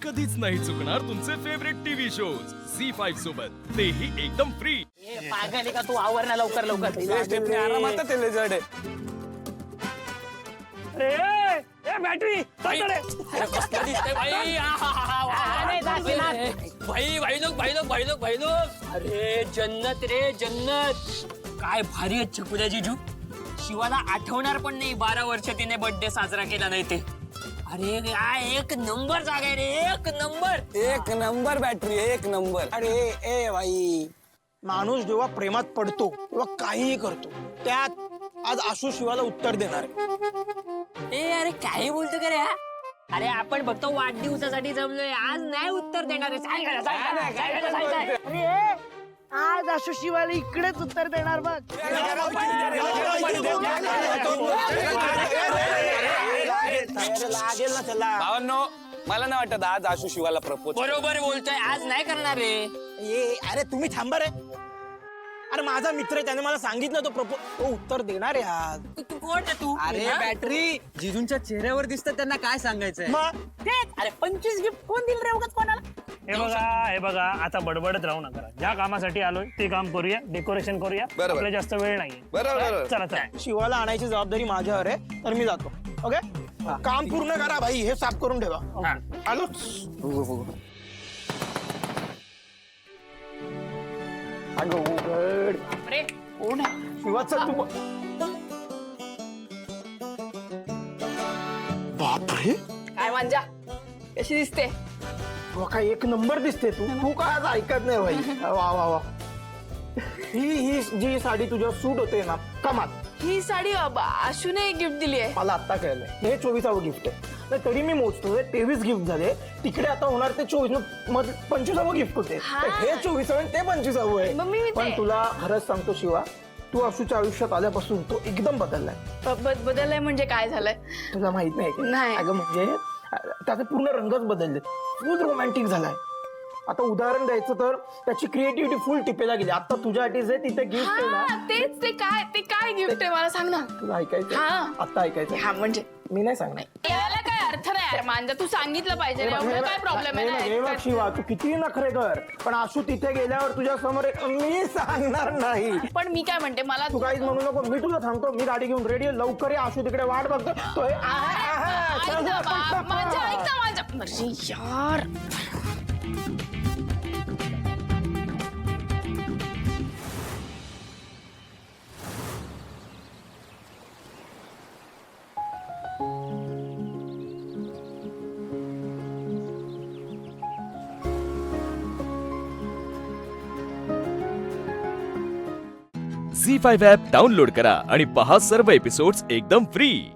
कधीच नाही चुकणार तुमचे फेवरेट टीव्ही शोज झी5 सोबत, तेही एकदम फ्री. पागल आहे का तू? आवर ना लवकर लवकर. स्टेपनी आरामात तेले जड आहे. बॅटरी अरे जन्नत रे जन्नत. काय भारी आहे छकुल्या जीजू. शिवाला आठवणार पण नाही 12 वर्ष तिने बर्थडे साजरा केला नाही ते. अरे काय एक नंबर जागा आहे रे, एक नंबर. एक नंबर बॅटरी, एक नंबर. अरे ए भाई, माणूस जेव्हा प्रेमात पडतो तेव्हा काहीही करतो. त्यात आज आशु शिवाला उत्तर देणार आहे. ए अरे काय बोलतो का रे हा? अरे आपण फक्त वाढदिवसासाठी जमलोय, आज नाही उत्तर देणार आहे. अरे आज आशु शिवाला इकडेच उत्तर देणार बघ. लागेल ना त्याला. भावांनो, मला नाही वाटत आज आशु शिवाला प्रपोज. बरोबर बोलतोय, आज नाही करणार रे. अरे तुम्ही थांबा रे. अरे माझा मित्र आहे, त्याने मला सांगितलं तो प्रपोज, तो उत्तर देणार आहे आज. तू कोण आहे तू? अरे हा? बॅटरी जिजूंच्या चेहऱ्यावर दिसतं, त्यांना काय सांगायचंय. मग तेच. अरे 25 गिफ्ट कोण दिल रे उगाच कोणाला? हे बघा आता बडबडत राहू नका. ज्या कामासाठी आलोय ते काम करूया, डेकोरेशन करूया. बरोबर. आपल्याला जास्त वेळ नाहीये. बरोबर. चला चला. शिवाला आणायची जबाबदारी माझ्यावर आहे, तर मी जातो. ओके, काम पूर्ण करा भाई, हे साफ करून ठेवा. हा. आलो. अगं उघड. अरे कोण आहे? शिवा चल तू. बापरे, काय मांजा कशी दिसते? वा काय एक नंबर दिसते तू. तू काय आज ऐकत नाही भाई. वा वा वा. ही जी साडी तुझ्यावर सूट होते ना, कमाल. ही साडी आशूने गिफ्ट दिली आहे. मला आता कळलंय हे 24वे गिफ्ट आहे. नाही, तरी मी मोजतोय 23 गिफ्ट झाले. तिकडे आता होणार ते 25वे गिफ्ट होते. हा. तर हे 24वे ते 25वे आहे. मग मी ते- पण तुला खरंच सांगतो शिवा, तू आशूच्या आयुष्यात आल्यापासून तो एकदम बदललाय. बदललंय म्हणजे काय झालंय? तुला माहित नाही का? नाही. अगं म्हणजे त्याचे पूर्ण रंगच बदलले. फुल रोमॅन्टिक झालाय. आता उदाहरण द्यायचं तर त्याची क्रिएटिव्हिटी फुल टिपेला गेली. आता तुझ्यासाठी जे तिथे गिफ्ट आहे हा ना, तेच. ते काय गिफ्ट आहे मला सांग ना. तुला ऐकायचं हा. आता ऐकायचं. हा म्हणजे मी नाही सांगणार. याला काय अर्थ नाही यार मांजा, तू सांगितलं पाहिजे रे. एवढं काय प्रॉब्लेम हे बघ आहे? शिवा, तू किती नखरे कर, पण आशू तिथे गेल्यावर तुझ्या समोर मी सांगणार नाही. पण मी काय म्हणते, मला तू काहीच म्हणू नको. मी तुला थांबतो, मी गाडी घेऊन रेडी आहे. लवकर ये, आशू तिकडे वाट बघतो. तो हे- ऐक चल, ना, पटकन. मांजा ऐक ना मांजा. अरे यार. झी5 ॲप डाउनलोड करा आणि पहा सर्व एपिसोड्स एकदम फ्री.